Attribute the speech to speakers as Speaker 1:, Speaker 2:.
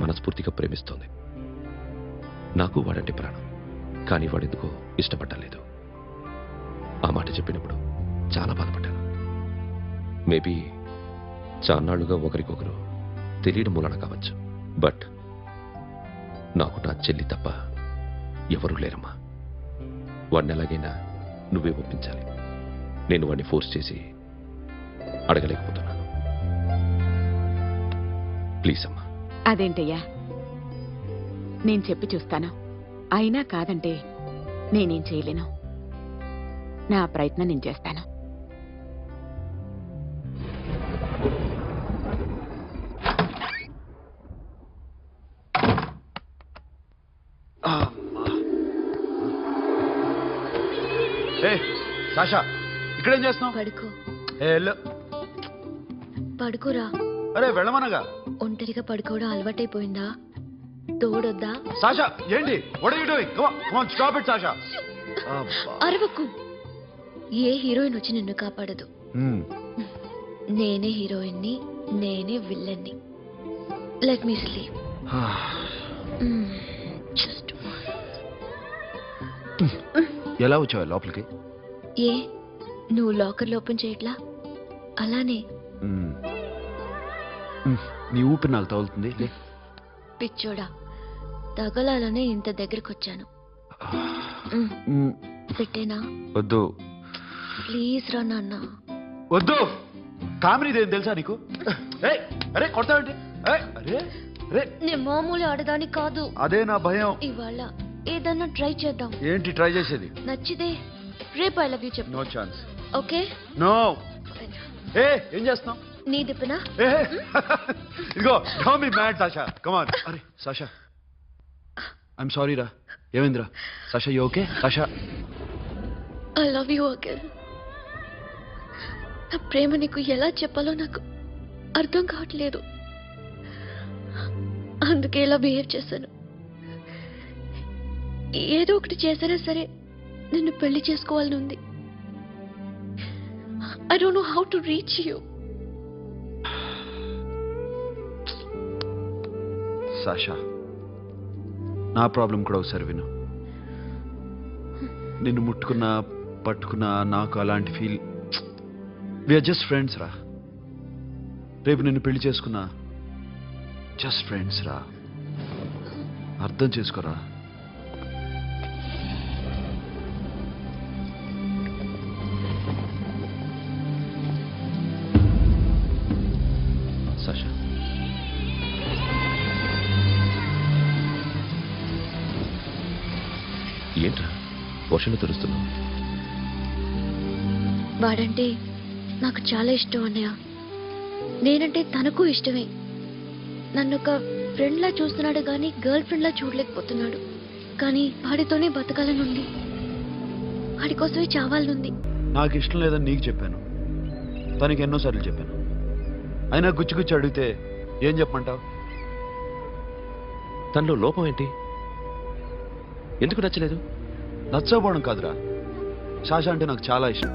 Speaker 1: మనస్ఫూర్తిగా ప్రేమిస్తోంది. నాకు వాడంటే ప్రాణం, కానీ వాడెందుకో ఇష్టపడలేదు. ఆ మాట చెప్పినప్పుడు చాలా బాధపడ్డాను. మేబీ చాన్నాళ్లుగా ఒకరికొకరు తెలియడం మూలన కావచ్చు. బట్ నాకు నా చెల్లి తప్ప ఎవరూ లేరమ్మా. వాడిని ఎలాగైనా నువ్వే ఒప్పించాలి. నేను వాడిని ఫోర్స్ చేసి అడగలేకపోతున్నాను. ప్లీజ్ అమ్మా.
Speaker 2: అదేంటయ్యా, నేను చెప్పి చూస్తాను. అయినా కాదంటే నేనేం చేయలేను. నా ప్రయత్నం నేను చేస్తాను.
Speaker 3: సాషా, ఇక్కడేం చేస్తున్నావు?
Speaker 4: పడుకో. పడుకోరా.
Speaker 3: అరే వెళ్ళమనగా.
Speaker 4: ఒంటరిగా పడుకోవడం అలవాటైపోయిందా? తోడొద్దా?
Speaker 3: సాషా ఏంటి? What are you doing? Come on, stop it Sasha.
Speaker 4: అరవకు. ఏ హీరోయిన్ వచ్చి నిన్ను కాపాడదు. నేనే హీరోయిన్ని, నేనే విల్లన్ని. Let me sleep.
Speaker 3: ఎలా వచ్చావు లోపలికి?
Speaker 4: ఏ నువ్వు లాకర్లో ఓపెన్ చేయట్లా? అలానే.
Speaker 3: నీ ఊపిరి నాకు తగులుతుంది.
Speaker 4: పిచ్చోడా, తగలాలనే ఇంత దగ్గరికి వచ్చాను. పెట్టేనా?
Speaker 3: వద్దు
Speaker 4: ప్లీజ్ రా నాన్న.
Speaker 3: వద్దు. కామెడీదేం తెలుసా నీకు? అరే కొడతావేంటి?
Speaker 4: నేను మామూలు ఆడదాని కాదు.
Speaker 3: అదే నా భయం.
Speaker 4: ఇవాళ ఏదన్నా ట్రై చేద్దాం.
Speaker 3: ఏంటి ట్రై చేసేది?
Speaker 4: నచ్చితే రేపు ఐ లవ్ యూ చెప్పు.
Speaker 3: No chance.
Speaker 4: ఓకే?
Speaker 3: నో. ఏం చేస్తున్నావు?
Speaker 4: నీ దిప్పునా?
Speaker 3: ఇదిగో, don't be mad Sasha. Come on. అరే సాషా, ఐఎమ్ సారీ రా. ఏమైందిరా? Sasha you okay? Sasha,
Speaker 4: I love you again. నా ప్రేమ నీకు ఎలా చెప్పాలో నాకు అర్థం కావట్లేదు. అందుకే ఇలా బిహేవ్ చేశాను. ఏదో ఒకటి చేసినా సరే నిన్ను పెళ్లి చేసుకోవాలని ఉంది. I don't know how to reach you.
Speaker 3: Sasha, నా ప్రాబ్లం కూడా ఒకసారి విను. నిన్ను ముట్టుకున్నా పట్టుకున్నా నాకు అలాంటి ఫీల్. వీఆర్ జస్ట్ ఫ్రెండ్స్ రా. రేపు నిన్ను పెళ్లి చేసుకున్నా జస్ట్ ఫ్రెండ్స్ రా. అర్థం చేసుకోరా.
Speaker 1: సాషా, ఏంట్రా వర్షంలో తెరుస్తున్నావు?
Speaker 4: వాడంటే నాకు చాలా ఇష్టం అన్నయ్య. నేనంటే తనకు ఇష్టమే. నన్ను ఒక ఫ్రెండ్లా చూస్తున్నాడు కానీ గర్ల్ ఫ్రెండ్లా చూడలేకపోతున్నాడు. కానీ వాడితోనే బతకాలని ఉంది. వాడి కోసమే చావాలనుంది.
Speaker 3: నాకు ఇష్టం లేదని నీకు చెప్పాను, తనకి ఎన్నోసార్లు చెప్పాను. అయినా గుచ్చి గుచ్చి అడిగితే ఏం చెప్పమంటావు?
Speaker 1: తనలో లోపం ఏంటి? ఎందుకు నచ్చలేదు?
Speaker 3: నచ్చకపోవడం కాదురా, సాషా అంటే నాకు చాలా ఇష్టం.